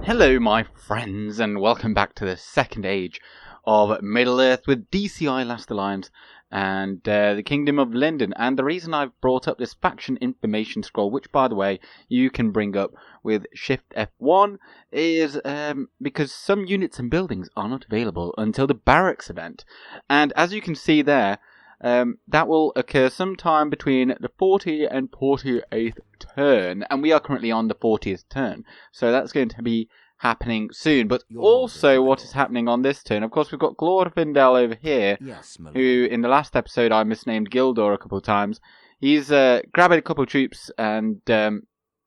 Hello my friends and welcome back to the second age of Middle-earth with DCI Last Alliance and the Kingdom of Lindon. And the reason I've brought up this faction information scroll, which by the way you can bring up with Shift F1, is because some units and buildings are not available until the barracks event. And as you can see there, that will occur sometime between the 40th and 48th turn, and we are currently on the 40th turn, so that's going to be happening soon. But also what is happening on this turn, of course, we've got Glorfindel over here, who in the last episode I misnamed Gildor a couple of times. He's grabbing a couple of troops and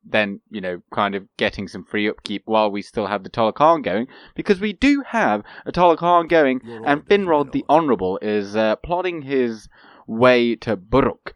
then, you know, kind of getting some free upkeep while we still have the Tol Achran going, because we do have a Tol Achran going, and Finrod the Honourable is plodding his way to Buruc.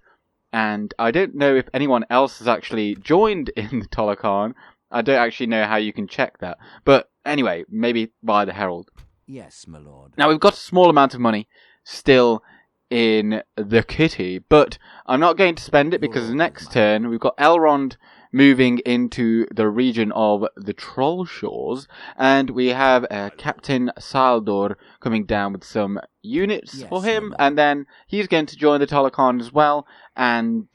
And I don't know if anyone else has actually joined in the Tol Achran. I don't actually know how you can check that. But anyway, maybe via the Herald. Yes, my lord. Now, we've got a small amount of money still in the kitty, but I'm not going to spend it because the next turn we've got Elrond moving into the region of the Troll Shores, and we have Captain Saldor coming down with some units for him, and then he's going to join the Tol Achran as well, and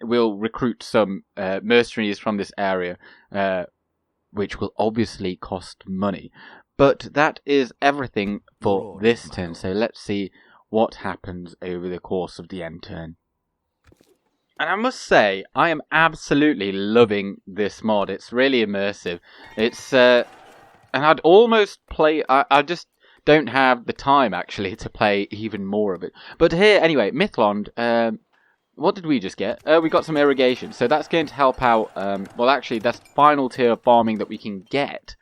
we'll recruit some mercenaries from this area, which will obviously cost money. But that is everything for this turn, so let's see what happens over the course of the end turn. And I must say, I am absolutely loving this mod. It's really immersive. It's and I'd almost play. I just don't have the time actually to play even more of it. But here, anyway, Mithlond. What did we just get? We got some irrigation, so that's going to help out. Well, actually, that's the final tier of farming that we can get.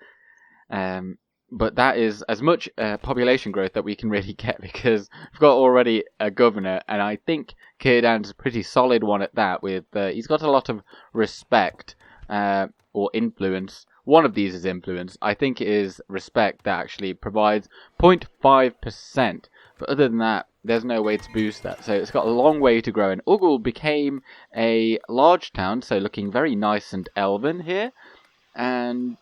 But that is as much population growth that we can really get, because we've got already a governor, and I think Cirdan's a pretty solid one at that. With he's got a lot of respect or influence. One of these is influence. I think it is respect that actually provides 0.5%. But other than that, there's no way to boost that. So it's got a long way to grow. And Ugul became a large town, so looking very nice and elven here. And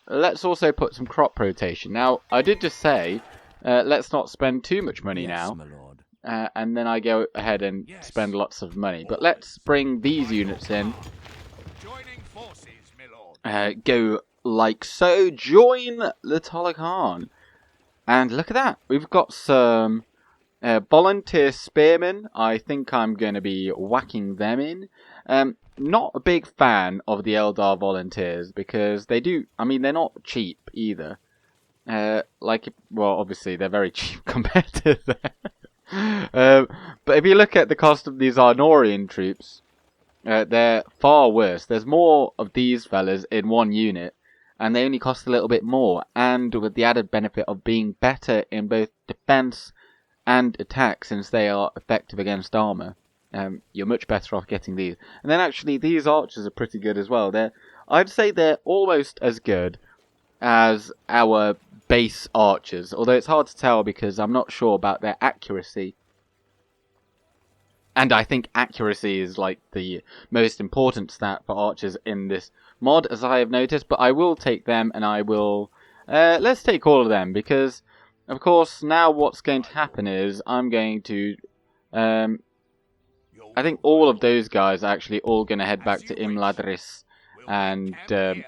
let's also put some crop rotation. Now, I did just say, let's not spend too much money now. My lord. And then I go ahead and spend lots of money. But let's bring these units in. Joining forces, my lord. Go like so. Join the Tol Achran. And look at that. We've got some volunteer spearmen. I think I'm going to be whacking them in. Not a big fan of the Eldar volunteers, because they do, I mean, they're not cheap either. Well, obviously they're very cheap compared to them. But if you look at the cost of these Arnorian troops, they're far worse. There's more of these fellas in one unit, and they only cost a little bit more, and with the added benefit of being better in both defense and attack, since they are effective against armor. You're much better off getting these. And then actually these archers are pretty good as well. I'd say they're almost as good as our base archers, although it's hard to tell because I'm not sure about their accuracy. And I think accuracy is like the most important stat for archers in this mod, as I have noticed. But I will take them, and I will... let's take all of them, because of course now what's going to happen is I'm going to... I think all of those guys are actually all going to head back to Imladris, and they're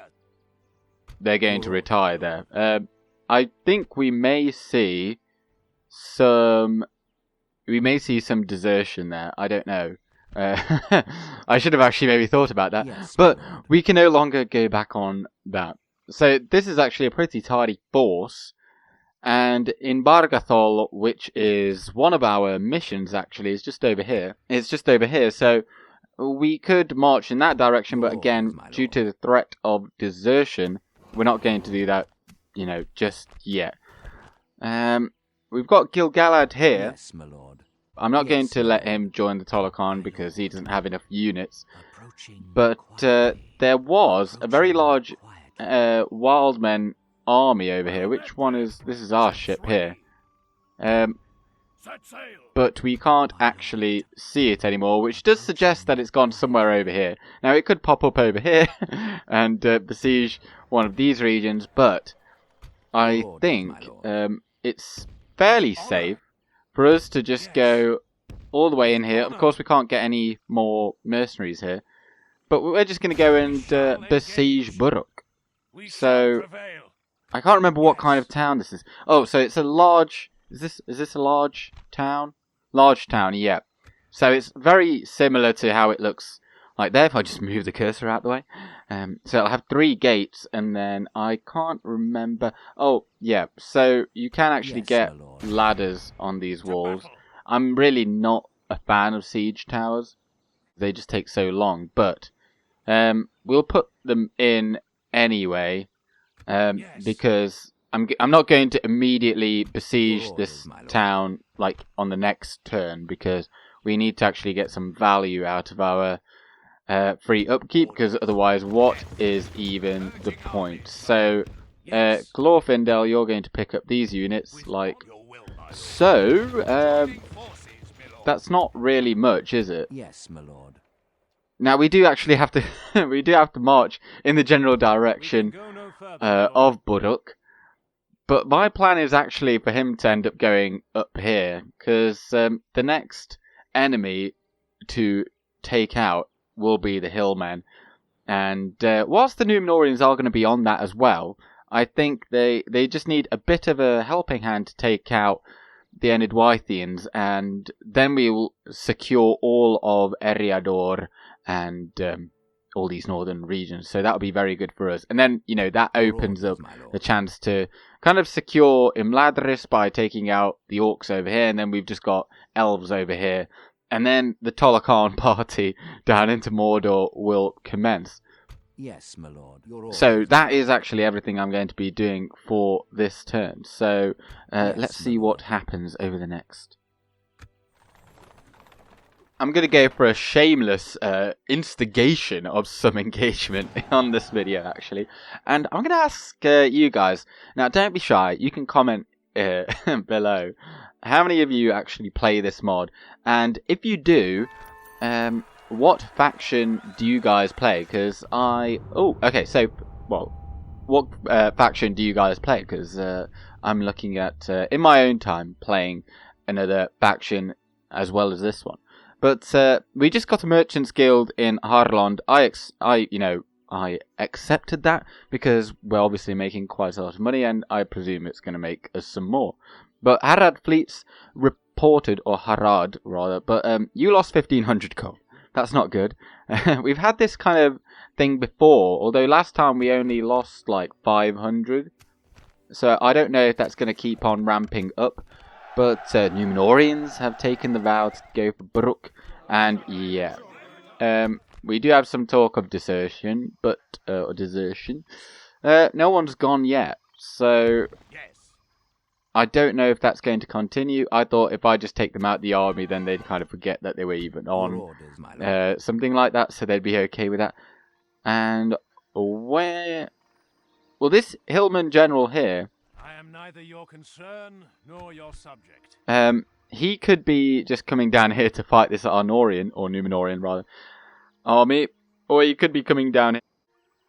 going to retire there. I think we may see some desertion there. I don't know. I should have actually maybe thought about that. Yes, but we can no longer go back on that. So this is actually a pretty tidy force. And in Bargathol, which is one of our missions, actually, is just over here. It's just over here, so we could march in that direction, but again, due to the threat of desertion, we're not going to do that, you know, just yet. We've got Gil-Galad here. Yes, my lord. I'm not going to let him join the Tol Achran because he doesn't have enough units. But there was a very large Wildmen army over here. Which one is... This is our ship here. but we can't actually see it anymore, which does suggest that it's gone somewhere over here. Now, it could pop up over here and besiege one of these regions, but I think it's fairly safe for us to just go all the way in here. Of course, we can't get any more mercenaries here, but we're just going to go and besiege Buruc. So, I can't remember what kind of town this is. Oh, so it's a large... Is this a large town? Large town, yeah. So it's very similar to how it looks like there, if I just move the cursor out the way. So it'll have 3 gates, and then I can't remember... Oh, yeah, so you can actually get ladders on these walls. I'm really not a fan of siege towers. They just take so long, but we'll put them in anyway, because I'm not going to immediately besiege this town like on the next turn, because we need to actually get some value out of our free upkeep, because otherwise what is even the point? So Glorfindel, you're going to pick up these units like so. That's not really much, is it? Yes, my lord. Now we do actually have to we do have to march in the general direction of Buruc. But my plan is actually for him to end up going up here, because the next enemy to take out will be the Hillmen. And whilst the Numenoreans are going to be on that as well, I think they just need a bit of a helping hand to take out the Enedwaithians, and then we will secure all of Eriador and all these northern regions. So that will be very good for us. And then, you know, that opens up the chance to kind of secure Imladris by taking out the orcs over here, and then we've just got elves over here. And then the Tol Achran party down into Mordor will commence. Yes, my lord. So that is actually everything I'm going to be doing for this turn. So let's see what happens over the next. I'm going to go for a shameless instigation of some engagement on this video, actually. And I'm going to ask you guys, now don't be shy, you can comment below. How many of you actually play this mod? And if you do, what faction do you guys play? Because what faction do you guys play? Because I'm looking at, in my own time, playing another faction as well as this one. But we just got a Merchants Guild in Harland. I accepted that because we're obviously making quite a lot of money, and I presume it's going to make us some more. But Harad fleets reported, or Harad rather, but you lost 1,500 gold. That's not good. We've had this kind of thing before, although last time we only lost like 500. So I don't know if that's going to keep on ramping up. But Numenoreans have taken the vow to go for Buruc, and yeah, we do have some talk of desertion, but no one's gone yet, so I don't know if that's going to continue. I thought if I just take them out of the army, then they'd kind of forget that they were even on, something like that, so they'd be okay with that. And where? Well, this Hillman general here. I am neither your concern nor your subject. He could be just coming down here to fight this Arnorian, or Numenorean rather, army, or he could be coming down here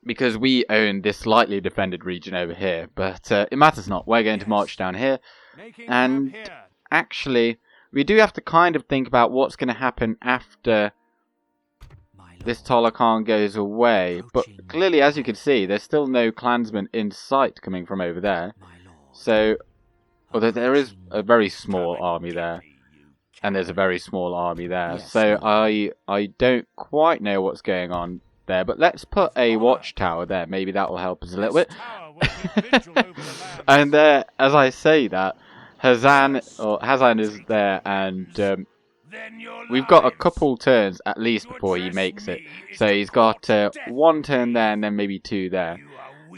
because we own this lightly defended region over here. But it matters not. We're going to march down here, and actually, we do have to kind of think about what's going to happen after this Tol Achran goes away. But clearly, as you can see, there's still no clansmen in sight coming from over there. So, although there is a very small army there, and there's a very small army there, so I don't quite know what's going on there, but let's put a watchtower there, maybe that will help us a little bit. And as I say that, Hazan is there, and we've got a couple turns at least before he makes it. So he's got 1 turn there, and then maybe 2 there.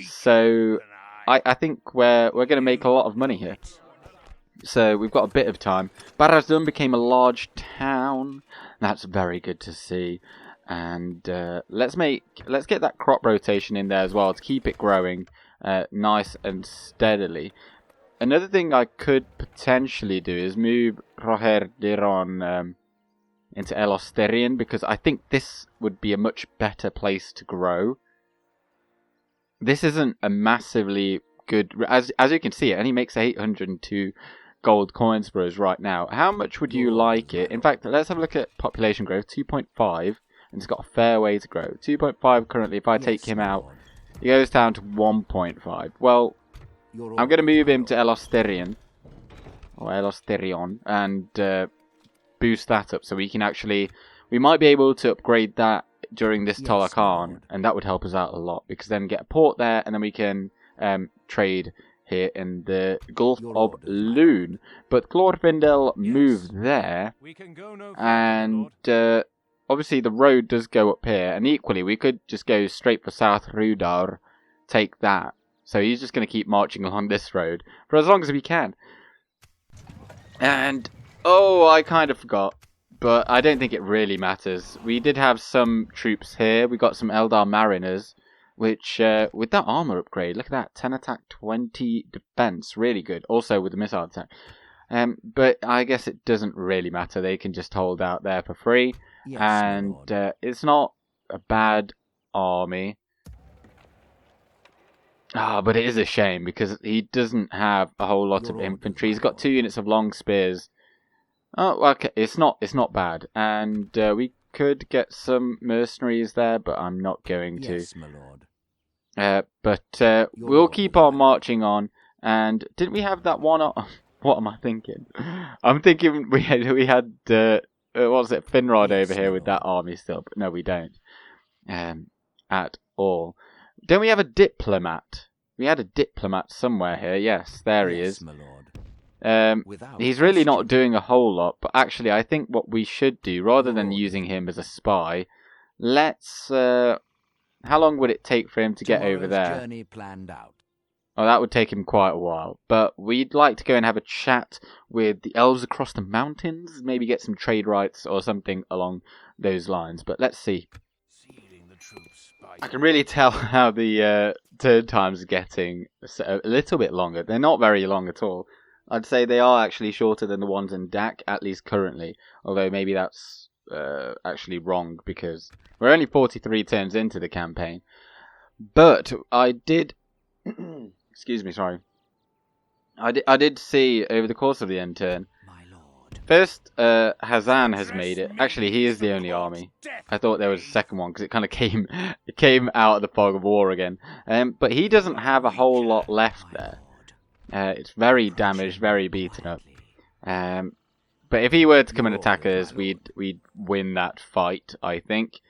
So I think we're going to make a lot of money here. So we've got a bit of time. Barad-dûr became a large town. That's very good to see. And let's get that crop rotation in there as well to keep it growing nice and steadily. another thing I could potentially do is move Roherdiron into Ost-in-Edhil, because I think this would be a much better place to grow. This isn't a massively good... As you can see, it only makes 802 gold coins for us right now. How much would you like it? In fact, let's have a look at population growth. 2.5, and it's got a fair way to grow. 2.5 currently, if I take him out, he goes down to 1.5. Well, I'm going to move him to Ost-in-Edhil, or Ost-in-Edhil, and boost that up, so we can actually... We might be able to upgrade that during this Tol Achran, and that would help us out a lot, because then we get a port there, and then we can trade here in the Gulf of Lindon. But Glorfindel moved there, and obviously the road does go up here, and equally we could just go straight for South Rudar, take that. So he's just going to keep marching along this road for as long as we can. And, oh, I kind of forgot, but I don't think it really matters. We did have some troops here. We got some Eldar Mariners, which, with that armor upgrade, look at that, 10 attack, 20 defense, really good. Also with the missile attack. But I guess it doesn't really matter. They can just hold out there for free. Yes, and it's not a bad army. But it is a shame, because he doesn't have a whole lot of infantry. He's got 2 units of long spears. Oh, okay, it's not bad. And we could get some mercenaries there, but I'm not going to. Yes, my lord. But we'll keep on marching on. And didn't we have that one? What am I thinking? I'm thinking we had what was it, Finrod over here with that army still, but no, we don't. At all. Don't we have a diplomat? We had a diplomat somewhere here. Yes, there he is. My lord. He's really not doing a whole lot, but actually I think what we should do, rather than using him as a spy, let's... how long would it take for him to get over there? Journey planned out. Oh, that would take him quite a while. But we'd like to go and have a chat with the Elves across the mountains, maybe get some trade rights or something along those lines. But let's see. I can really tell how the turn times are getting a little bit longer. They're not very long at all. I'd say they are actually shorter than the ones in DAC, at least currently. Although maybe that's actually wrong, because we're only 43 turns into the campaign. But I did... Excuse me, sorry. I did see over the course of the end turn. First, Hazan has made it. Actually, he is the only army. I thought there was a second one, because it kind of came out of the fog of war again. But he doesn't have a whole lot left there. It's very damaged, very beaten up. But if he were to come and attack us, we'd win that fight, I think.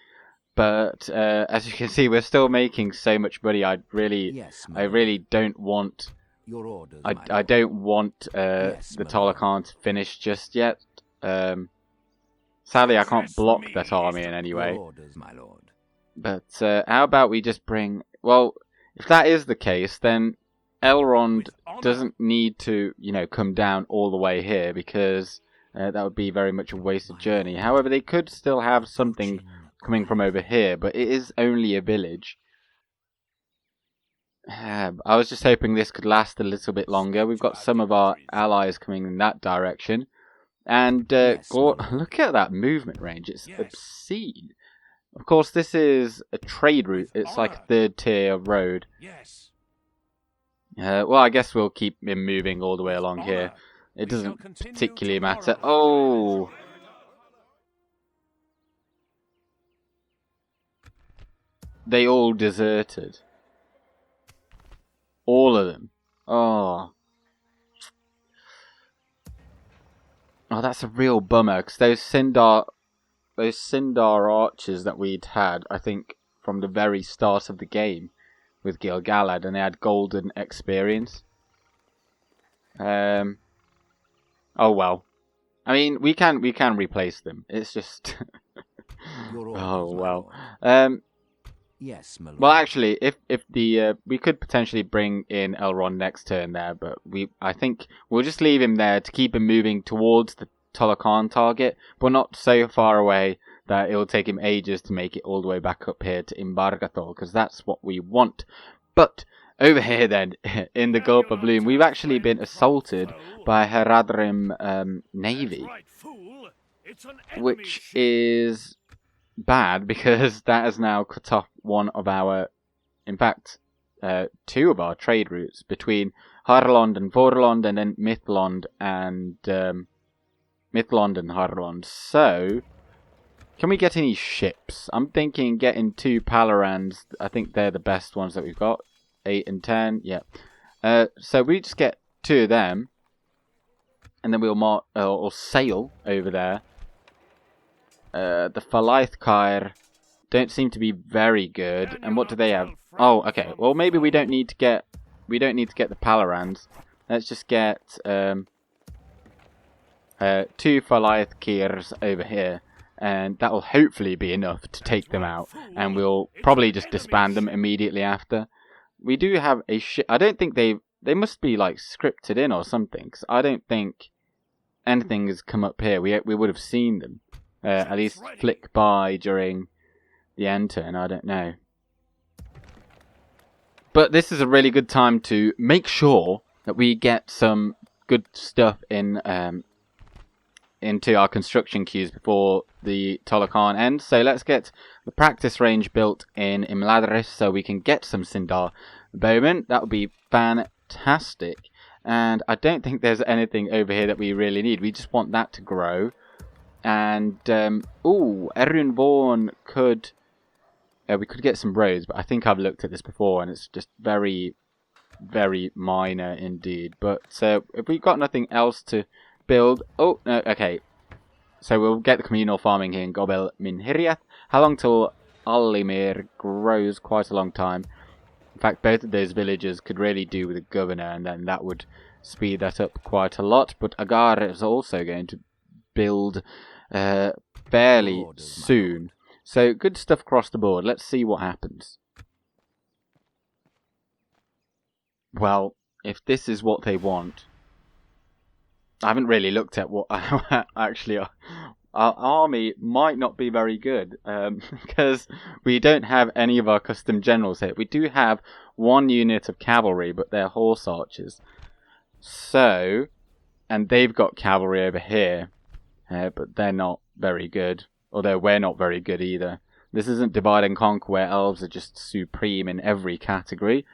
But as you can see, we're still making so much money. I really don't want. Your orders, I don't want the Tol Achran to finish just yet. Sadly, I can't block that army in any way. Your orders, my lord. But how about we just bring... Well, if that is the case, then Elrond doesn't need to, come down all the way here, because that would be very much a wasted journey. However, they could still have something coming from over here, but it is only a village. I was just hoping this could last a little bit longer. We've got some of our allies coming in that direction. And look at that movement range. It's obscene. Of course, this is a trade route. It's like a third tier road. Well, I guess we'll keep him moving all the way along here. It doesn't particularly matter. Oh! They all deserted. All of them. Oh. Oh, that's a real bummer, because those Sindar archers that we'd had, I think, from the very start of the game with Gil-Galad, and they had golden experience. Oh well. I mean, we can replace them. It's just oh well. Yes, my lord. Well, actually, if the we could potentially bring in Elrond next turn there, but I think we'll just leave him there to keep him moving towards the Tol Achran target, but not so far away that it'll take him ages to make it all the way back up here to Imbargathol, because that's what we want. But over here then, in the Gulf of Loom, we've actually been assaulted by Haradrim navy, which is bad because that has now cut off one of our, in fact, two of our trade routes between Harlond and Vorlond, and then Mithlond and Harlond. So, can we get any ships? I'm thinking getting 2 Palarans. I think they're the best ones that we've got. 8 and 10, yeah. So we just get 2 of them, and then we'll sail over there. The Falaithkair don't seem to be very good. And what do they have? Oh, okay. Well, maybe we don't need to get the Palarans. Let's just get 2 Falaithkairs over here, and that will hopefully be enough to take them out. And we'll probably just disband them immediately after. We do have a ship. I don't think they must be like scripted in or something, because I don't think anything has come up here. We would have seen them at least flick by during the end turn. I don't know. But this is a really good time to make sure that we get some good stuff in into our construction queues before the Tol Achran ends. So let's get the practice range built in Imladris so we can get some Sindar bowmen. That would be fantastic. And I don't think there's anything over here that we really need. We just want that to grow. And, Erunborn could... we could get some roads, but I think I've looked at this before and it's just very, very minor indeed. But if we've got nothing else to build... Oh, no, okay. So we'll get the communal farming here in Gobel Minhiriath. How long till Alimir grows? Quite a long time. In fact, both of those villages could really do with a governor, and then that would speed that up quite a lot. But Agar is also going to build fairly soon. So, good stuff across the board. Let's see what happens. Well, if this is what they want... I haven't really looked at what... Actually, our army might not be very good. Because we don't have any of our custom generals here. We do have 1 unit of cavalry, but they're horse archers. So... And they've got cavalry over here. But they're not very good. Although we're not very good either. This isn't Divide and Conquer where elves are just supreme in every category.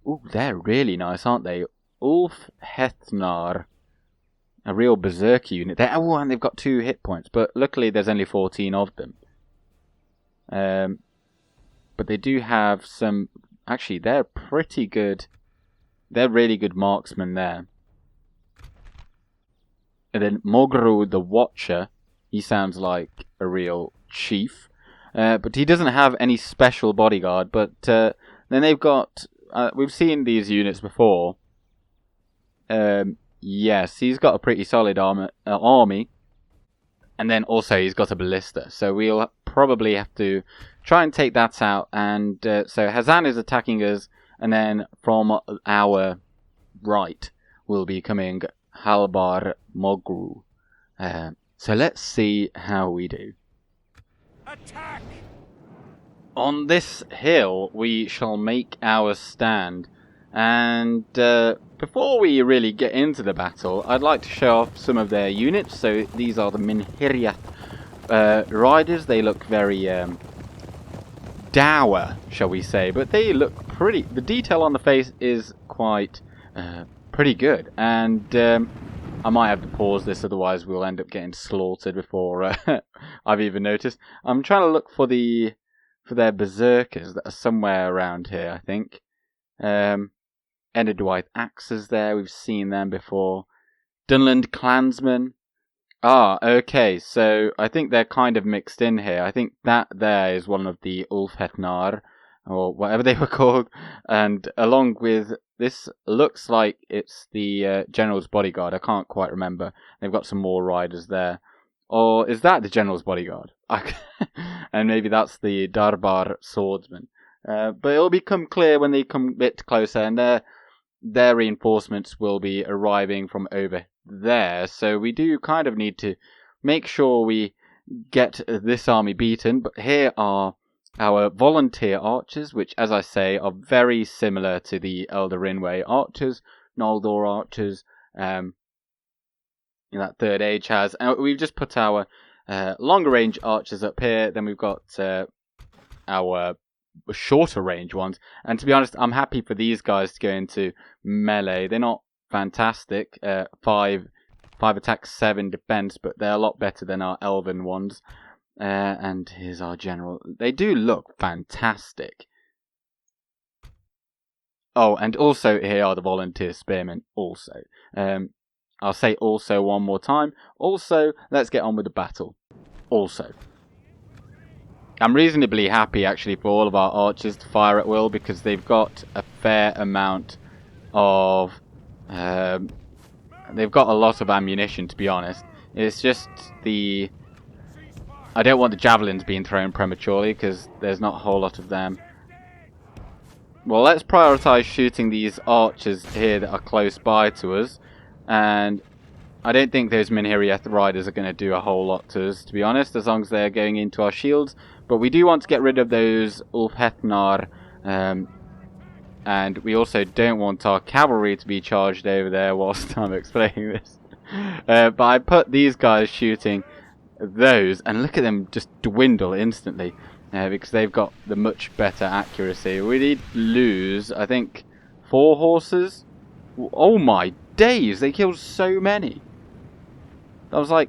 Ooh, they're really nice, aren't they? Ulf Hethnar. A real berserker unit. Oh, and they've got 2 hit points. But luckily there's only 14 of them. But they do have some... Actually, they're pretty good. They're really good marksmen there. And then Mogru the Watcher. He sounds like a real chief. But he doesn't have any special bodyguard. But then they've got... we've seen these units before. Yes, he's got a pretty solid army. And then also he's got a ballista. So we'll probably have to try and take that out. And so Hazan is attacking us. And then from our right will be coming Halbar Mogru. So let's see how we do. Attack! On this hill we shall make our stand. And before we really get into the battle, I'd like to show off some of their units. So these are the Minhiriath riders. They look very dour, shall we say. But they look pretty... The detail on the face is quite pretty good. And I might have to pause this, otherwise we'll end up getting slaughtered before I've even noticed. I'm trying to look for their berserkers that are somewhere around here, I think. Enedwythe axes there, we've seen them before. Dunland clansmen. Ah, okay, so I think they're kind of mixed in here. I think that there is one of the Ulfhethnar, or whatever they were called. And along with this, looks like it's the General's Bodyguard. I can't quite remember. They've got some more riders there. Or is that the General's Bodyguard? And maybe that's the Darbar Swordsman. But it'll become clear when they come a bit closer, and their reinforcements will be arriving from over there. So we do kind of need to make sure we get this army beaten. But here are our volunteer archers, which, as I say, are very similar to the Elder Rinway archers, Noldor archers, that Third Age has. And we've just put our longer range archers up here. Then we've got our shorter range ones. And to be honest, I'm happy for these guys to go into melee. They're not fantastic. 5 attack, 7 defense, but they're a lot better than our elven ones. And here's our general. They do look fantastic. Oh, and also here are the volunteer spearmen also. I'll say also one more time. Also, let's get on with the battle. Also. I'm reasonably happy actually for all of our archers to fire at will because they've got a fair amount of... they've got a lot of ammunition, to be honest. It's just the... I don't want the javelins being thrown prematurely because there's not a whole lot of them. Well, let's prioritise shooting these archers here that are close by to us. And I don't think those Minhiriath riders are going to do a whole lot to us, to be honest, as long as they're going into our shields. But we do want to get rid of those Ulfhethnar, and we also don't want our cavalry to be charged over there whilst I'm explaining this. But I put these guys shooting those, and look at them just dwindle instantly, because they've got the much better accuracy. We did lose, I think, 4 horses. Oh my days, they killed so many. That was like...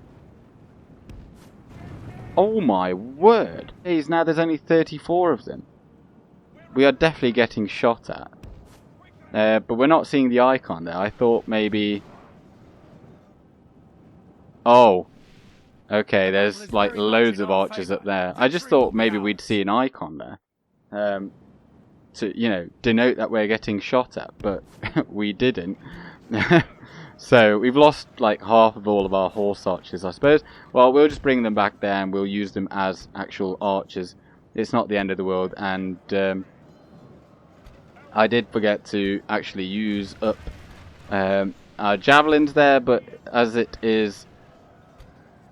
Oh my word. Days, now there's only 34 of them. We are definitely getting shot at. But we're not seeing the icon there. I thought maybe... Oh. Okay, there's like loads of archers up there. I just thought maybe we'd see an icon there. To, you know, denote that we're getting shot at. But we didn't. So we've lost like half of all of our horse archers, I suppose. Well, we'll just bring them back there and we'll use them as actual archers. It's not the end of the world. And I did forget to actually use up our javelins there, but as it is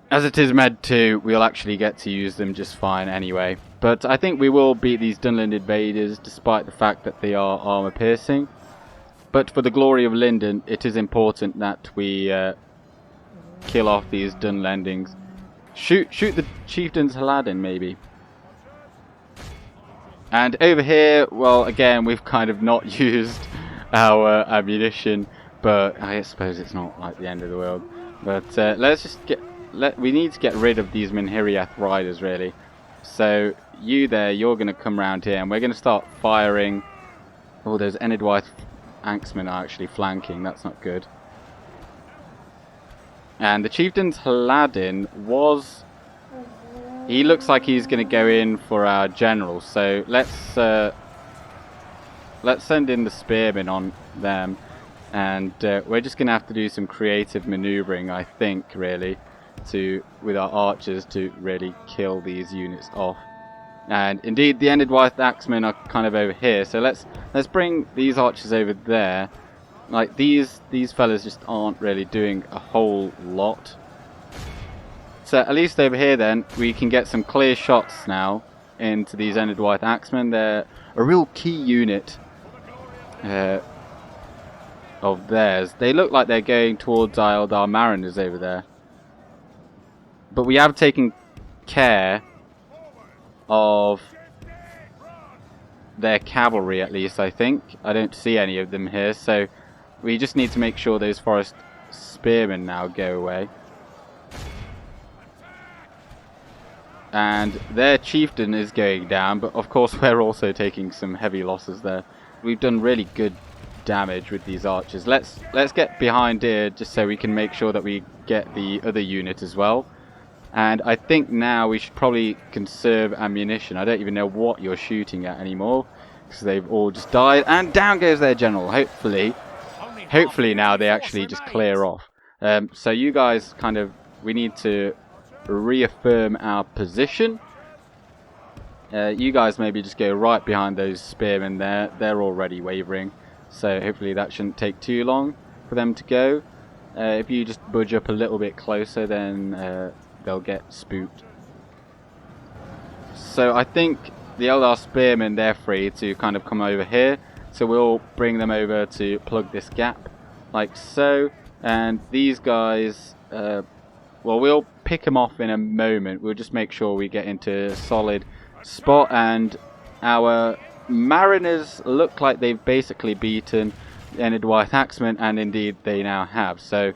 Med 2, we'll actually get to use them just fine anyway. But I think we will beat these Dunland invaders despite the fact that they are armor piercing. But for the glory of Lindon, it is important that we kill off these Dunlendings. Shoot the chieftains Haladin, maybe. And over here, well, again, we've kind of not used our ammunition, but I suppose it's not like the end of the world. But let's just we need to get rid of these Minhiriath riders, really. So you there, you're going to come around here, and we're going to start firing. Oh, those Enedwaith Axemen are actually flanking. That's not good. And the chieftain's Haladin was... He looks like he's going to go in for our general. So let's send in the spearmen on them. And we're just going to have to do some creative maneuvering, I think, really, with our archers to really kill these units off. And indeed, the Enedwaith Axemen are kind of over here. So let's bring these archers over there. Like these fellas just aren't really doing a whole lot. So at least over here, then we can get some clear shots now into these Enedwaith Axemen. They're a real key unit of theirs. They look like they're going towards Isledar Mariners over there. But we have taken care of their cavalry, at least, I think. I don't see any of them here, so we just need to make sure those forest spearmen now go away. And their chieftain is going down, but of course we're also taking some heavy losses there. We've done really good damage with these archers. Let's get behind here just so we can make sure that we get the other unit as well. And I think now we should probably conserve ammunition. I don't even know what you're shooting at anymore, because they've all just died. And down goes their general. Hopefully now they actually just clear off. So you guys we need to reaffirm our position. You guys maybe just go right behind those spearmen there. They're already wavering. So hopefully that shouldn't take too long for them to go. If you just budge up a little bit closer, then... they'll get spooked. So I think the Eldar spearmen, they're free to kind of come over here. So we'll bring them over to plug this gap, like so. And these guys, well, we'll pick them off in a moment. We'll just make sure we get into a solid spot. And our mariners look like they've basically beaten the Enedwaith Axemen, and indeed they now have. So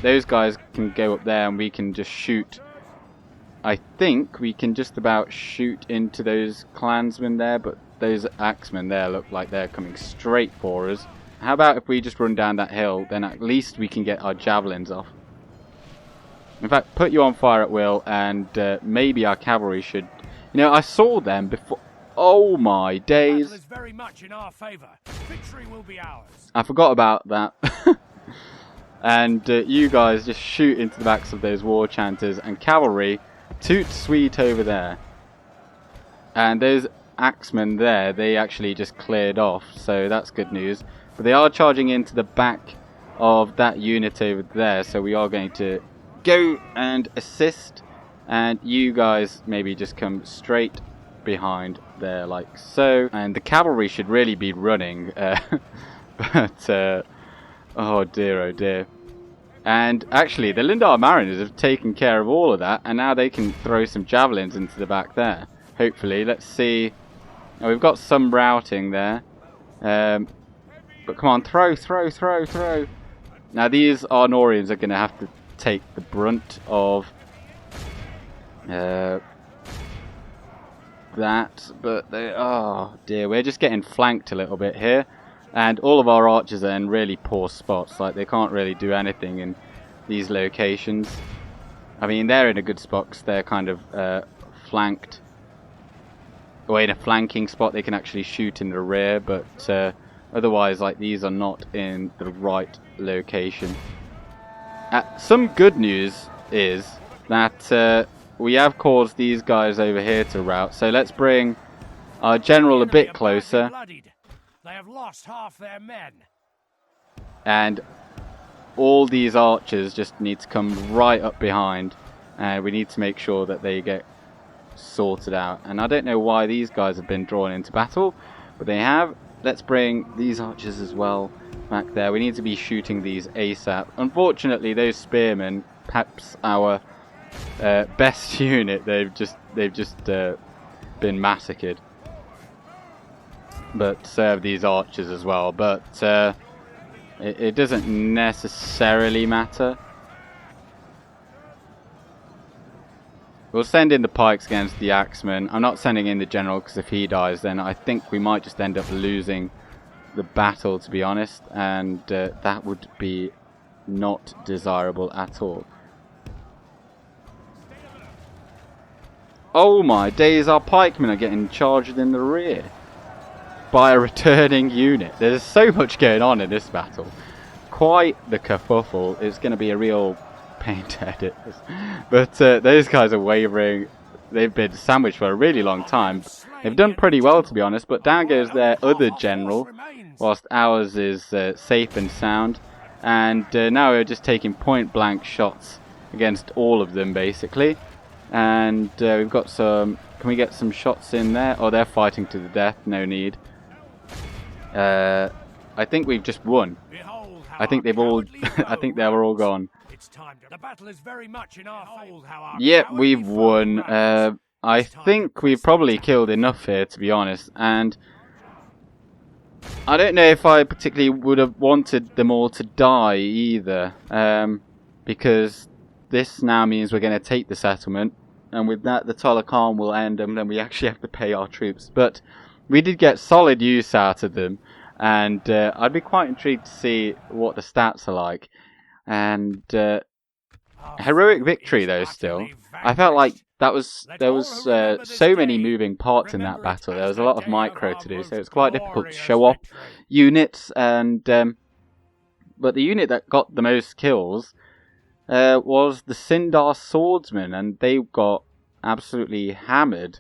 those guys can go up there and we can just shoot. I think we can just about shoot into those clansmen there, but those axemen there look like they're coming straight for us. How about if we just run down that hill, then at least we can get our javelins off. In fact, put you on fire at will, and maybe our cavalry should... You know, I saw them before... Oh my days! The battle is very much in our favor. Victory will be ours. I forgot about that. And you guys just shoot into the backs of those war chanters, and cavalry, toot sweet over there. And those axemen there, they actually just cleared off, so that's good news. But they are charging into the back of that unit over there, so we are going to go and assist. And you guys maybe just come straight behind there, like so. And the cavalry should really be running, but oh dear. And actually, the Lindar Mariners have taken care of all of that, and now they can throw some javelins into the back there. Hopefully, let's see. Oh, we've got some routing there. But come on, throw. Now, these Arnorians are going to have to take the brunt of that. But they... Oh, dear. We're just getting flanked a little bit here. And all of our archers are in really poor spots. Like, they can't really do anything in these locations. I mean, they're in a good spot because they're kind of flanked. Or in a flanking spot, they can actually shoot in the rear. But otherwise, like, these are not in the right location. Some good news is that we have caused these guys over here to rout. So let's bring our general a bit closer. They have lost half their men. And all these archers just need to come right up behind. And we need to make sure that they get sorted out. And I don't know why these guys have been drawn into battle, but they have. Let's bring these archers as well back there. We need to be shooting these ASAP. Unfortunately, those spearmen, perhaps our best unit, they've just been massacred. But serve these archers as well. But it doesn't necessarily matter. We'll send in the pikes against the axemen. I'm not sending in the general because if he dies, then I think we might just end up losing the battle, to be honest. And that would be not desirable at all. Oh my days, our pikemen are getting charged in the rear by a returning unit. There's so much going on in this battle. Quite the kerfuffle. It's going to be a real pain to edit this. But those guys are wavering. They've been sandwiched for a really long time. They've done pretty well, to be honest, but down goes their other general, whilst ours is safe and sound. And now we're just taking point blank shots against all of them, basically. And we've got some... Can we get some shots in there? Oh, they're fighting to the death. No need. I think we've just won. I think they've all... I think they were all gone. The battle is very much in our favor. Yep, we've won. I think we've probably killed enough here, to be honest. And I don't know if I particularly would have wanted them all to die either. Because this now means we're going to take the settlement. And with that, the Tol Achran will end, and then we actually have to pay our troops. But we did get solid use out of them. And I'd be quite intrigued to see what the stats are like. And heroic victory, though, still. I felt like there was so many moving parts in that battle. There was a lot of micro to do, so it's quite difficult to show off units. And but the unit that got the most kills was the Sindar swordsmen, and they got absolutely hammered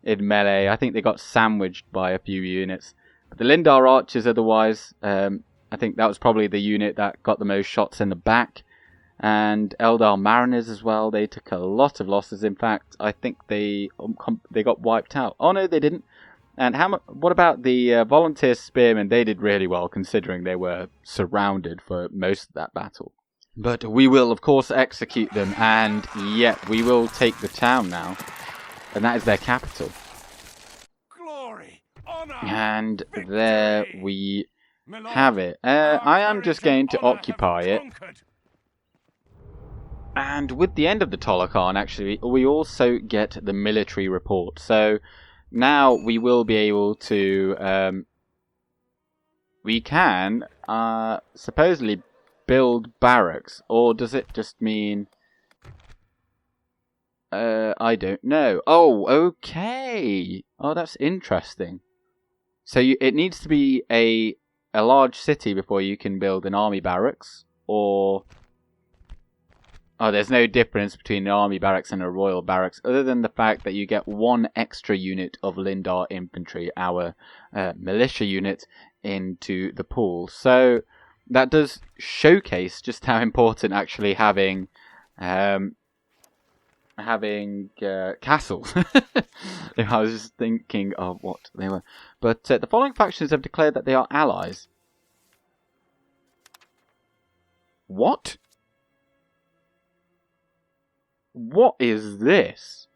in melee. I think they got sandwiched by a few units. But the Lindar archers, otherwise, I think that was probably the unit that got the most shots in the back. And Eldar Mariners as well. They took a lot of losses. In fact, I think they got wiped out. Oh no, they didn't. And what about the Volunteer Spearmen? They did really well considering they were surrounded for most of that battle. But we will, of course, execute them. And yet, we will take the town now. And that is their capital. Glory, honor, And victory. there we My lord, have it. our I am courage just and going to honor have occupy it. conquered. And with the end of the Tol Achran, actually, we also get the military report. So now we will be able to... we can supposedly build barracks. Or does it just mean... I don't know. Oh, okay. Oh, that's interesting. So it needs to be a large city before you can build an army barracks, or... Oh, there's no difference between an army barracks and a royal barracks, other than the fact that you get one extra unit of Lindar infantry, our militia unit, into the pool. So that does showcase just how important actually having castles. I was just thinking of what they were. But the following factions have declared that they are allies. What? What is this?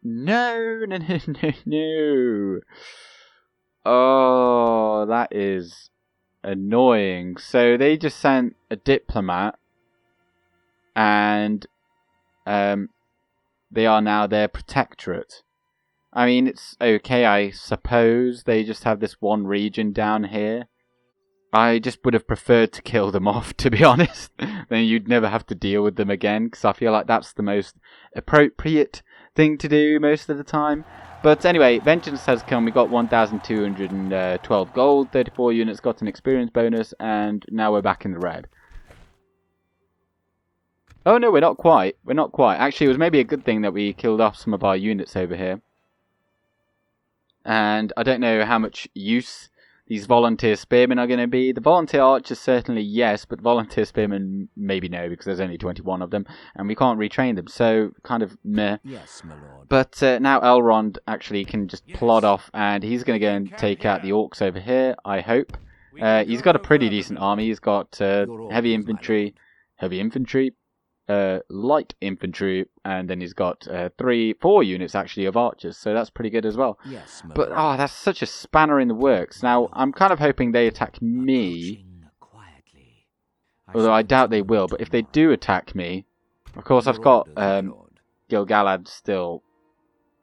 No. Oh, that is annoying. So they just sent a diplomat, and they are now their protectorate. I mean, it's okay, I suppose. They just have this one region down here. I just would have preferred to kill them off, to be honest. Then you'd never have to deal with them again, because I feel like that's the most appropriate thing to do most of the time. But anyway, Vengeance has come. We got 1,212 gold, 34 units, got an experience bonus, and now we're back in the red. Oh no, we're not quite. We're not quite. Actually, it was maybe a good thing that we killed off some of our units over here. And I don't know how much use these volunteer spearmen are going to be. The volunteer archers certainly yes, but volunteer spearmen maybe no, because there's only 21 of them, and we can't retrain them, so kind of meh. Yes, my lord. But now Elrond actually can just plod off, and he's going to go and take out the orcs over here, I hope. He's got a pretty decent army. He's got heavy infantry, light infantry, and then he's got 4 units actually of archers, so that's pretty good as well. Yes, my But lord. that's such a spanner in the works. Now I'm kind of hoping they attack me, Quietly. although I doubt they will. But if they do attack me, of course I've got Gil-Galad still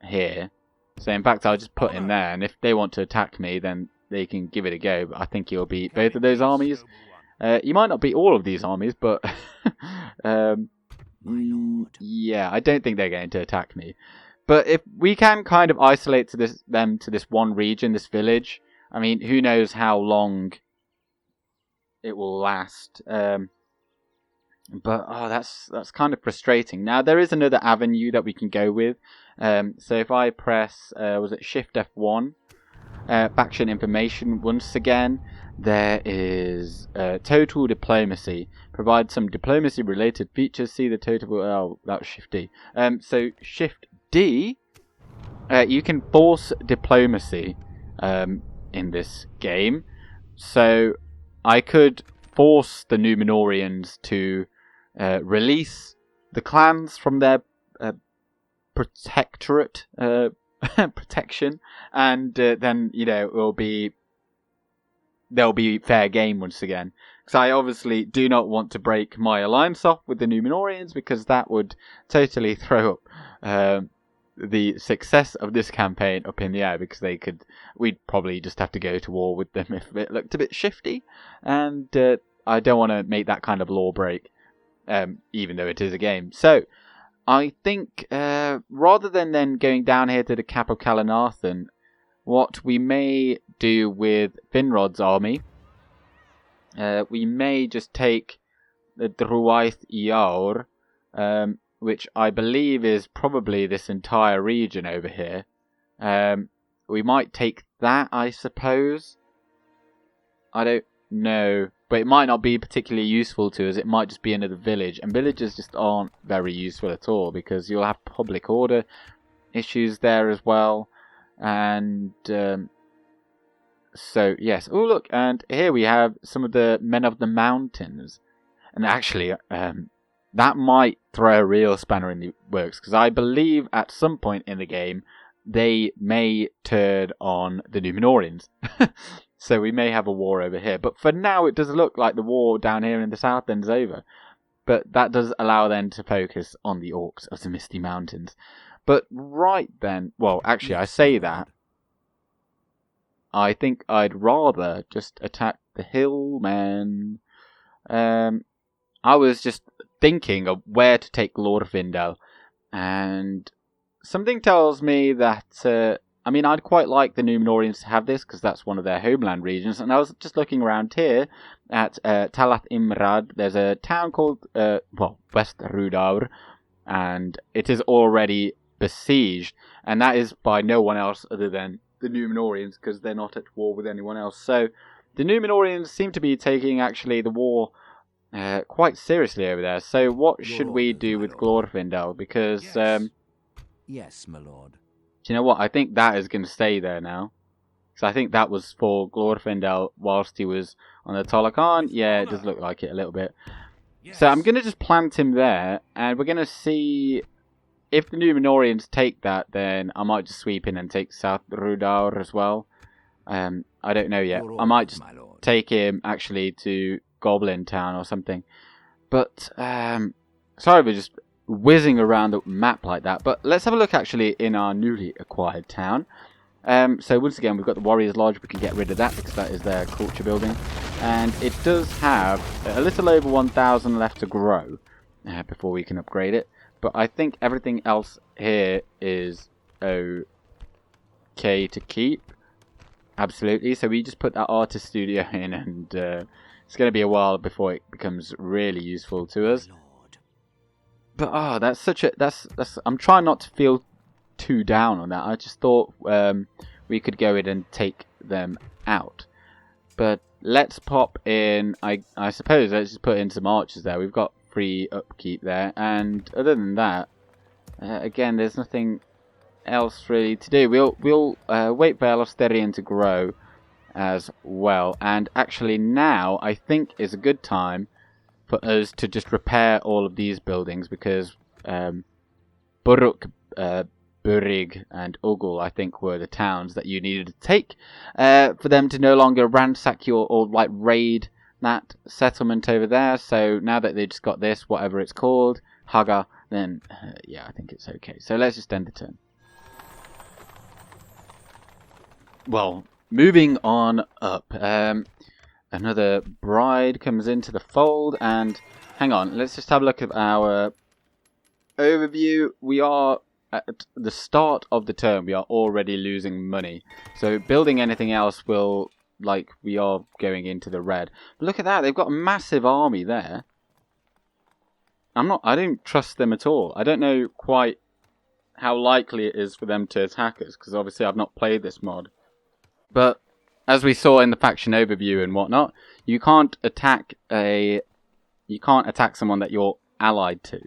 here, so in fact I'll just put him there, and if they want to attack me, then they can give it a go. But I think he'll beat both of those armies. You might not beat all of these armies, but yeah, I don't think they're going to attack me. But if we can kind of isolate them to this one region, this village, I mean, who knows how long it will last. But that's kind of frustrating. Now there is another avenue that we can go with. So if I press, was it Shift F1, faction information once again. There is total diplomacy. Provide some diplomacy related features. See the total. Oh, that was Shift D. So Shift D, you can force diplomacy in this game. So I could force the Numenoreans to release the clans from their protectorate protection, and then there'll be fair game once again. Because I obviously do not want to break my alliance off with the Numenoreans, because that would totally throw up the success of this campaign up in the air, because we'd probably just have to go to war with them if it looked a bit shifty, and I don't want to make that kind of law break, even though it is a game. So I think rather than then going down here to the Cap of Calanathan, what we may do with Finrod's army, we may just take the Druaith Ior, which I believe is probably this entire region over here. We might take that, I suppose. I don't know but it might not be particularly useful to us. It might just be another village, and villages just aren't very useful at all because you'll have public order issues there as well. And so yes. Oh look, and here we have some of the men of the mountains, and actually that might throw a real spanner in the works, because I believe at some point in the game they may turn on the Numenoreans. So we may have a war over here. But for now it does look like the war down here in the south end's over. But that does allow them to focus on the orcs of the Misty Mountains. But right then, well actually I say that, I think I'd rather just attack the hillmen. I was just thinking of where to take Glorfindel, and something tells me that, I mean, I'd quite like the Numenoreans to have this, because that's one of their homeland regions, and I was just looking around here at Talath Imrad. There's a town called, West Rudaur, and it is already besieged, and that is by no one else other than the Numenoreans, because they're not at war with anyone else. So the Numenoreans seem to be taking actually the war quite seriously over there. So what should we do with Glorfindel? Because yes, my lord. do you know what? I think that is going to stay there now. So I think that was for Glorfindel whilst he was on the Tol Achran. Yeah, it does look like it a little bit. Yes. So I'm going to just plant him there, and we're going to see if the Numenoreans take that. Then I might just sweep in and take South Rudaur as well. I don't know yet. I might just take him actually to Goblin Town or something. But sorry for just whizzing around the map like that. But let's have a look actually in our newly acquired town. So once again, we've got the Warriors Lodge. We can get rid of that because that is their culture building, and it does have a little over 1,000 left to grow before we can upgrade it. But I think everything else here is okay to keep. Absolutely. So we just put that artist studio in, and it's going to be a while before it becomes really useful to us. But that's such a that's. I'm trying not to feel too down on that. I just thought we could go in and take them out. But let's pop in. I suppose let's just put in some archers there. We've got free upkeep there, and other than that, again, there's nothing else really to do. We'll wait for Elosterian to grow as well, and actually now I think is a good time for us to just repair all of these buildings, because Buruc, Burig and Ugul, I think, were the towns that you needed to take for them to no longer ransack your or like raid that settlement over there. So now that they just got this, whatever it's called, Haga, then yeah, I think it's okay. So let's just end the turn. Well, moving on up, another bride comes into the fold, and hang on, let's just have a look at our overview. We are at the start of the term. We are already losing money, so building anything else will, like, we are going into the red. But look at that, they've got a massive army there. I don't trust them at all. I don't know quite how likely it is for them to attack us, because obviously I've not played this mod. But as we saw in the faction overview and whatnot, you can't attack someone that you're allied to.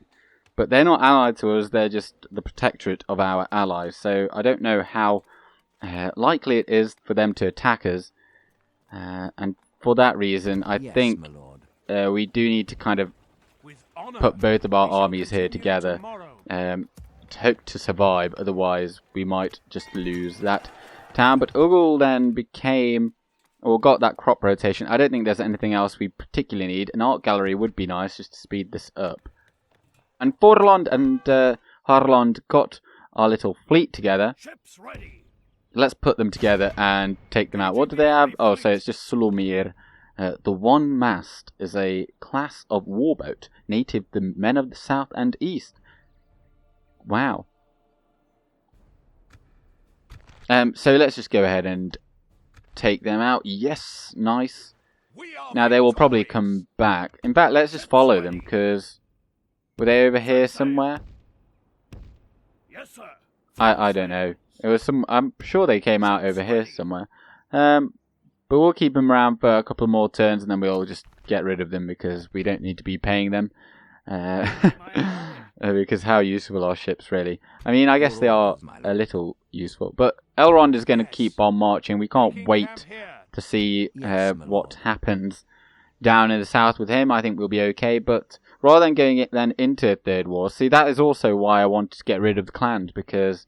But they're not allied to us, they're just the protectorate of our allies. So I don't know how likely it is for them to attack us. And for that reason, I think we do need to kind of put both of our armies here together to hope to survive. Otherwise, we might just lose that town. But Ugul then got that crop rotation. I don't think there's anything else we particularly need. An art gallery would be nice just to speed this up. And Forlond and Harlond got our little fleet together. Ships ready. Let's put them together and take them out. What do they have? Oh, so it's just Sulumir. The One Mast is a class of warboat native to the men of the south and east. Wow. So let's just go ahead and take them out. Yes, nice. Now they will probably come back. In fact, let's just follow them, because were they over here somewhere? Yes, sir. I don't know. It was some. I'm sure they came out over here somewhere. But we'll keep them around for a couple more turns, and then we'll just get rid of them because we don't need to be paying them. Because how useful are ships, really? I mean, I guess they are a little useful. But Elrond is going to keep on marching. We can't wait to see what happens down in the south with him. I think we'll be okay. But rather than going then into Third War, see, that is also why I wanted to get rid of the clans, because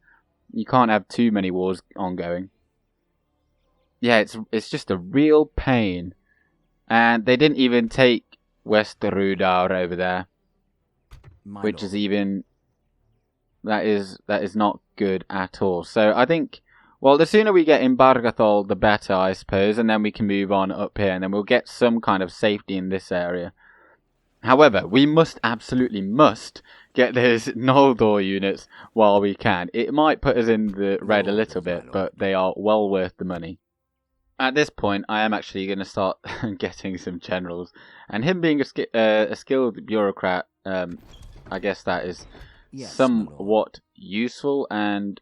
you can't have too many wars ongoing. Yeah, it's just a real pain. And they didn't even take West Rudar over there. Which is even... That is not good at all. So I think... Well, the sooner we get in Bargathol, the better, I suppose. And then we can move on up here. And then we'll get some kind of safety in this area. However, we absolutely must get those Noldor units while we can. It might put us in the red a little bit, but they are well worth the money. At this point, I am actually going to start getting some generals. And him being a skilled bureaucrat... I guess that is somewhat useful, and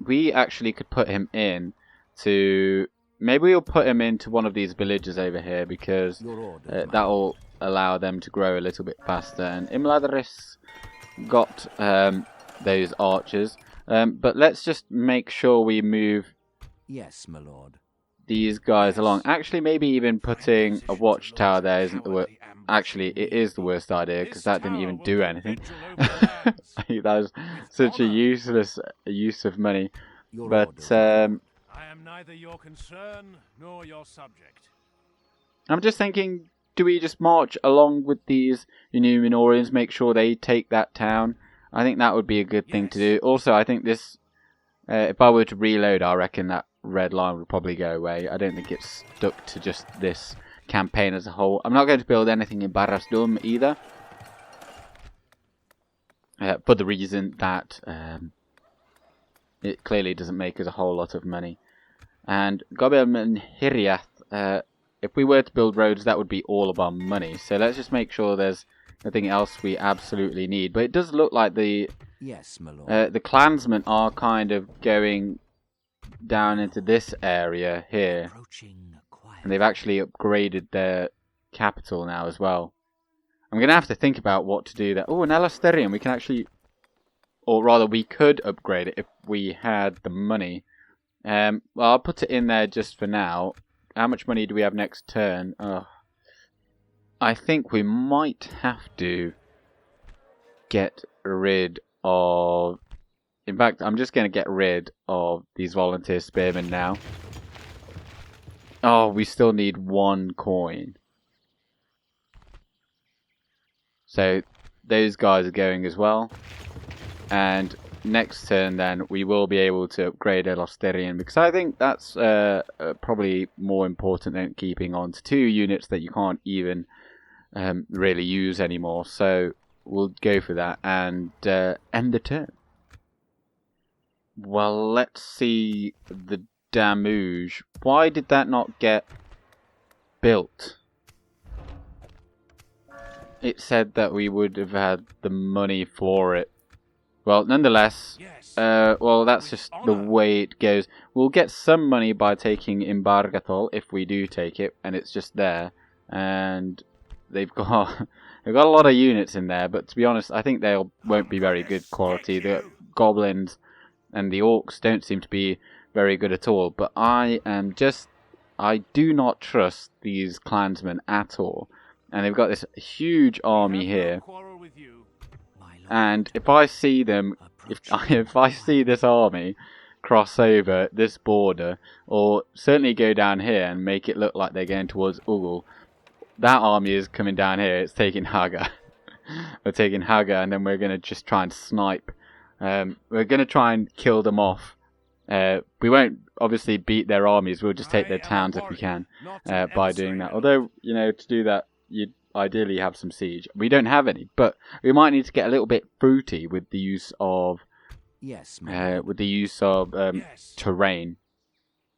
we actually could put him in to... Maybe we'll put him into one of these villages over here, because that will allow them to grow a little bit faster. And Imladris got those archers, but let's just make sure we move these guys along. Actually, maybe even putting a watchtower there isn't the worst. Actually, it is the worst idea, because that didn't even do anything. I think that was such a useless use of money. But I am neither your concern nor your subject. I'm just thinking, do we just march along with these Numenoreans, make sure they take that town? I think that would be a good thing to do. Also, I think this, if I were to reload, I reckon that red line would probably go away. I don't think it's stuck to just this campaign as a whole. I'm not going to build anything in Barad-dûm either, for the reason that it clearly doesn't make us a whole lot of money. And Goblin and Hiriath, if we were to build roads, that would be all of our money. So let's just make sure there's nothing else we absolutely need. But it does look like the clansmen are kind of going down into this area here. And they've actually upgraded their capital now as well. I'm going to have to think about what to do there. Oh, an Elasterian. We can actually... Or rather, we could upgrade it if we had the money. Well, I'll put it in there just for now. How much money do we have next turn? I think we might have to get rid of... In fact, I'm just going to get rid of these volunteer spearmen now. Oh, we still need 1 coin. So, those guys are going as well. And next turn then, we will be able to upgrade Elasterian, because I think that's probably more important than keeping on to 2 units that you can't even really use anymore. So, we'll go for that and end the turn. Well, let's see the Damage. Why did that not get built? It said that we would have had the money for it. Well, nonetheless, well, that's just the way it goes. We'll get some money by taking Imbargathol, if we do take it, and it's just there. And they've got a lot of units in there, but to be honest, I think they won't be very good quality. The goblins and the orcs don't seem to be very good at all, but I do not trust these clansmen at all. And they've got this huge army here. And if I see them, if I see this army cross over this border, or certainly go down here and make it look like they're going towards Ugul, that army is coming down here. It's taking Haga. We're taking Haga, and then we're going to just try and snipe. We're going to try and kill them off. We won't obviously beat their armies. We'll just take their towns if we can by doing that. Although, you know, to do that, you'd ideally have some siege. We don't have any, but we might need to get a little bit fruity with the use of terrain.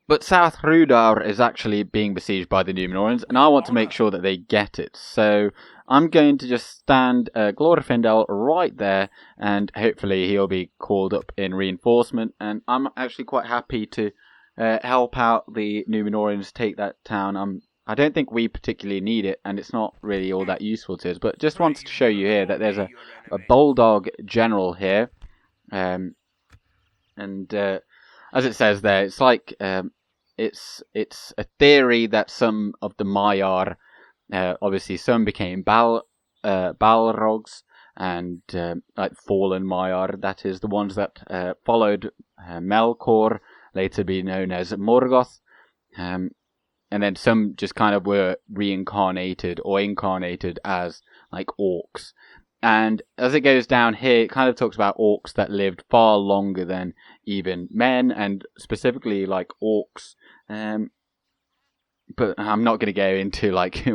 But South Rudar is actually being besieged by the Numenoreans, and I want to make sure that they get it. So I'm going to just stand Glorfindel right there, and hopefully he'll be called up in reinforcement. And I'm actually quite happy to help out the Numenoreans take that town. I don't think we particularly need it, and it's not really all that useful to us. But just wanted to show you here that there's a bulldog general here, and as it says there, it's like it's a theory that some of the Maiar, obviously some became Balrogs, and like fallen Maiar, that is the ones that followed Melkor, later be known as Morgoth, and then some just kind of were reincarnated or incarnated as like orcs. And as it goes down here, it kind of talks about orcs that lived far longer than even men, and specifically like orcs. But I'm not going to go into like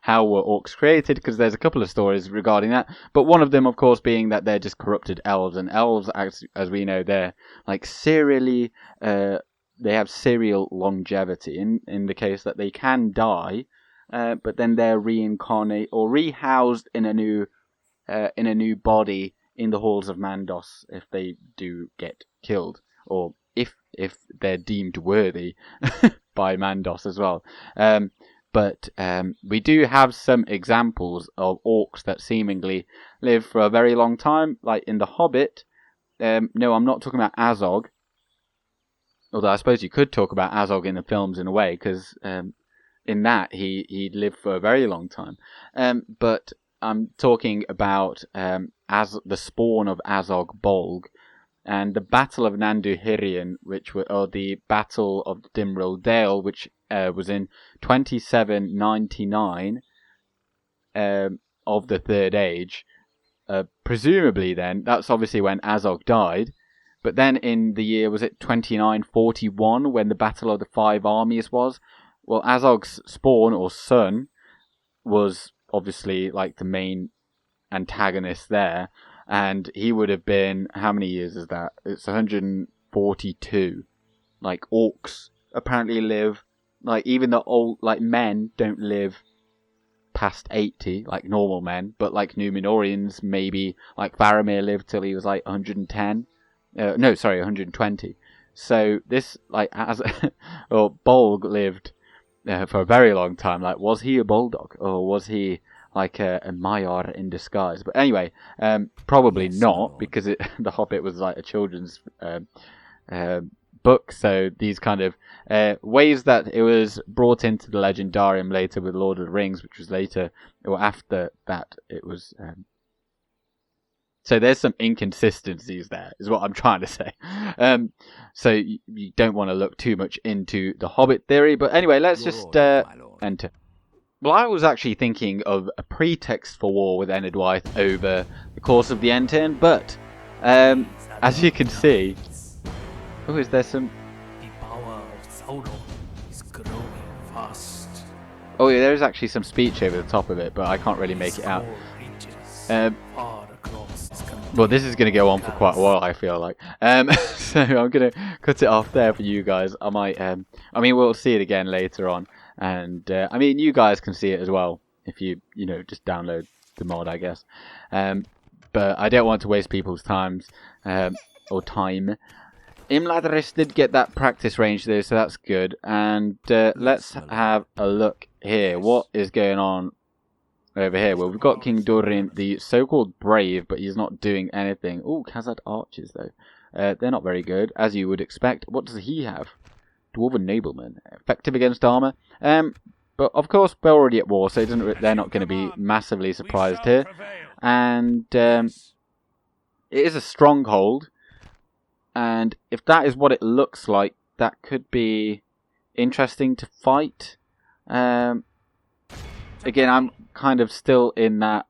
how were orcs created, because there's a couple of stories regarding that. But one of them, of course, being that they're just corrupted elves, and elves, as we know, they're like serially, they have serial longevity in the case that they can die, but then they're reincarnated or rehoused in a new body in the halls of Mandos if they do get killed, or if they're deemed worthy by Mandos as well. But we do have some examples of orcs that seemingly live for a very long time, like in The Hobbit. No, I'm not talking about Azog, although I suppose you could talk about Azog in the films in a way, because in that he lived for a very long time. But I'm talking about as the spawn of Azog Bolg, and the Battle of Nanduhirion, or the Battle of Dimril Dale, which was in 2799 of the Third Age. Presumably then, that's obviously when Azog died, but then in the year, was it 2941, when the Battle of the Five Armies was? Well, Azog's spawn, or son, was obviously like the main antagonist there, and he would have been, how many years is that? It's 142. Like, orcs apparently live, like, even the old, like, men don't live past 80, like normal men, but like Numenoreans, maybe, like Faramir lived till he was like 110. 120. So this, like, Bolg lived for a very long time. Like, was he a bulldog, or was he like a Maiar in disguise? But anyway, probably yes, not, because The Hobbit was like a children's book. So these kind of ways that it was brought into the Legendarium later with Lord of the Rings, which was later or after that, it was. So there's some inconsistencies there, is what I'm trying to say. So you don't want to look too much into the Hobbit theory. But anyway, let's just enter. Well, I was actually thinking of a pretext for war with Enedwaith over the course of the Entern, but as you can see... Oh, is there some... The power of Sauron is growing fast. Oh, yeah, there is actually some speech over the top of it, but I can't really make it out. Well, this is going to go on for quite a while, I feel like. So I'm going to cut it off there for you guys. I might... we'll see it again later on. And, you guys can see it as well if you just download the mod, I guess. But I don't want to waste people's times, or time. Imladris did get that practice range though, so that's good. And let's have a look here. What is going on over here? Well, we've got King Durin, the so-called brave, but he's not doing anything. Oh, Khazad archers though. They're not very good, as you would expect. What does he have? Dwarven nobleman, effective against armor. But of course, we're already at war, so they're not going to be massively surprised here. And it is a stronghold. And if that is what it looks like, that could be interesting to fight. Again, I'm kind of still in that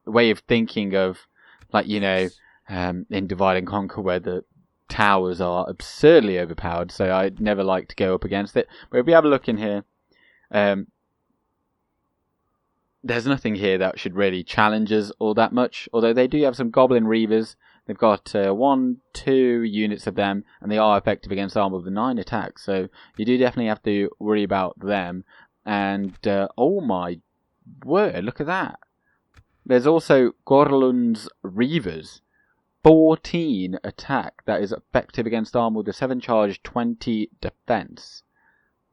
way of thinking of, like, in Divide and Conquer, where the towers are absurdly overpowered, so I'd never like to go up against it. But if we have a look in here, there's nothing here that should really challenge us all that much, although they do have some Goblin Reavers. They've got 1-2 units of them, and they are effective against armor with 9 attacks, so you do definitely have to worry about them. And oh my word, look at that. There's also Gorlund's Reavers. 14 attack that is effective against armor with a 7 charge, 20 defense.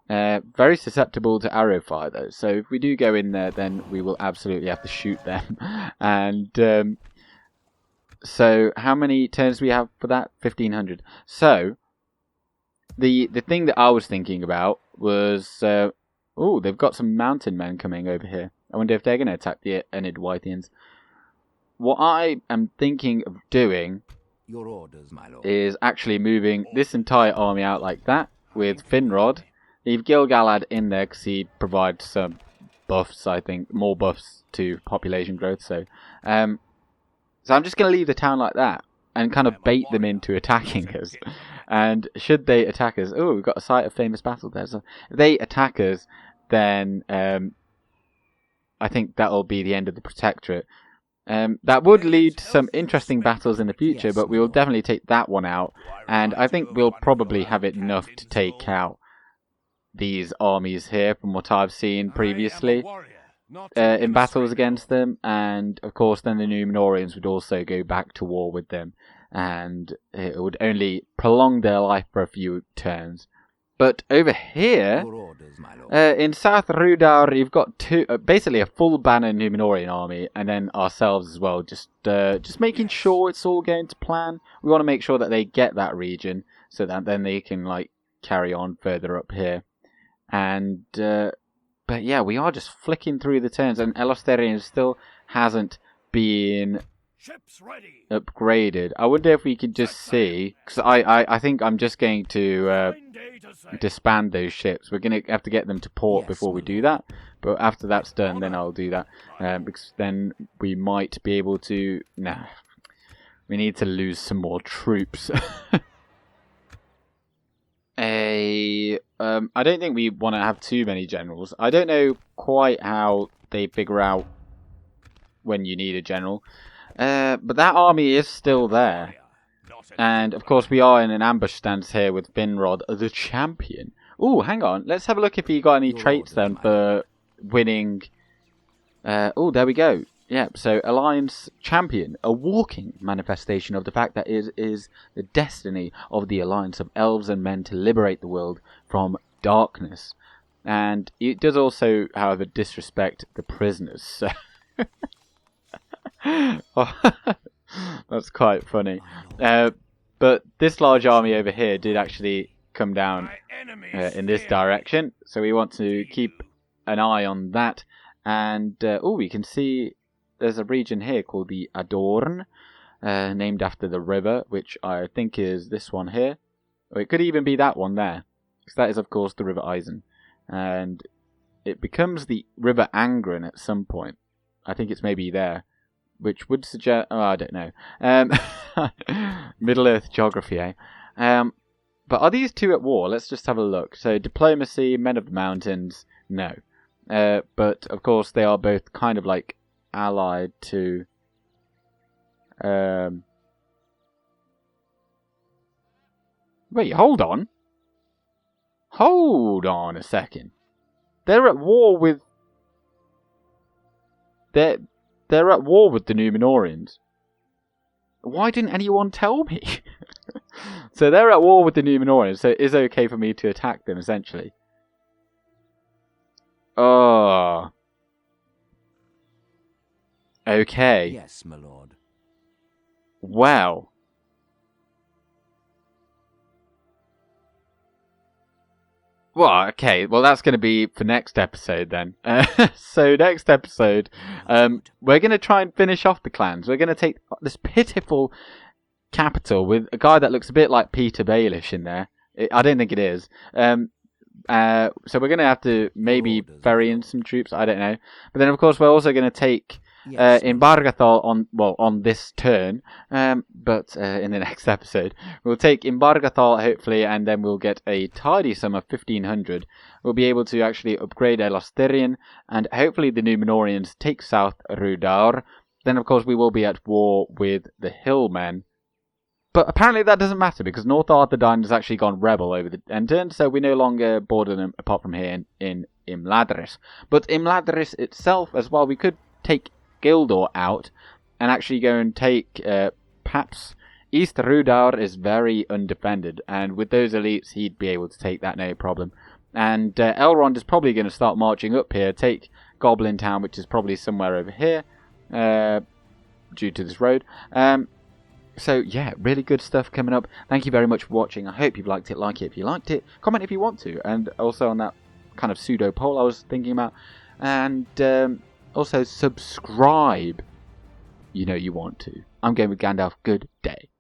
Very susceptible to arrow fire though, so if we do go in there, then we will absolutely have to shoot them. And so how many turns do we have for that? 1500. So the thing that I was thinking about was, oh, they've got some mountain men coming over here. I wonder if they're going to attack the Enid-Wythians. What I am thinking of doing Your orders, my lord. is actually moving this entire army out like that with Finrod. Leave Gil-Galad in there because he provides some buffs, I think, more buffs to population growth. So I'm just going to leave the town like that and kind of bait them into attacking us. And should they attack us, oh, we've got a site of famous battle there. So if they attack us, then I think that'll be the end of the Protectorate. That would lead to some interesting battles in the future, but we will definitely take that one out. And I think we'll probably have enough to take out these armies here from what I've seen previously in battles against them. And of course then the Numenoreans would also go back to war with them, and it would only prolong their life for a few turns. But over here, Your orders, my lord. in South Rhudaur, you've got basically a full banner Numenorean army, and then ourselves as well. Just making sure it's all going to plan. We want to make sure that they get that region, so that then they can like carry on further up here. And but yeah, we are just flicking through the turns, and Elosterian still hasn't been Ships ready. upgraded. I wonder if we could just see, because I think I'm just going to Fine day to sail. disband those ships. We're going to have to get them to port Yes, before we my do that. But after that's done, then I'll do that. Because then we might be able to... Nah. We need to lose some more troops. I don't think we want to have too many generals. I don't know quite how they figure out when you need a general. But that army is still there. And, of course, we are in an ambush stance here with Finrod, the champion. Ooh, hang on. Let's have a look if he got any traits then for winning. Oh, there we go. Yep, so Alliance Champion, a walking manifestation of the fact that it is the destiny of the Alliance of Elves and Men to liberate the world from darkness. And it does also, however, disrespect the prisoners. So that's quite funny. But this large army over here did actually come down in this direction, so we want to keep an eye on that. And we can see there's a region here called the Adorn, named after the river, which I think is this one here. Or it could even be that one there, because that is of course the River Eisen, and it becomes the River Angren at some point. I think it's maybe there, which would suggest... Oh, I don't know. Middle-earth geography, eh? But are these two at war? Let's just have a look. So, diplomacy, men of the mountains, no. But, of course, they are both kind of like allied to... Wait, hold on. Hold on a second. They're at war with... They're at war with the Numenoreans. Why didn't anyone tell me? So they're at war with the Numenoreans, so it is okay for me to attack them, essentially. Oh. Okay. Yes, my lord. Wow. Well, okay. Well, that's going to be for next episode then. So next episode, we're going to try and finish off the clans. We're going to take this pitiful capital with a guy that looks a bit like Peter Baelish in there. I don't think it is. So we're going to have to maybe ferry in some troops. I don't know. But then, of course, we're also going to take Imbargathol on this turn, but in the next episode we'll take Imbargathol hopefully, and then we'll get a tidy sum of 1500. We'll be able to actually upgrade Elosterian, and hopefully the Numenoreans take South Rhudaur. Then of course we will be at war with the Hillmen, but apparently that doesn't matter because North Arthedain has actually gone rebel over the end, so we no longer border them apart from here in Imladris. But Imladris itself as well, we could take Gildor out and actually go and take perhaps East Rhudaur is very undefended, and with those elites, he'd be able to take that no problem. And Elrond is probably going to start marching up here, take Goblin Town, which is probably somewhere over here, due to this road. So, yeah, really good stuff coming up. Thank you very much for watching. I hope you've liked it. Like it if you liked it. Comment if you want to. And also on that kind of pseudo poll I was thinking about. And also subscribe. You know you want to. I'm going with Gandalf. Good day.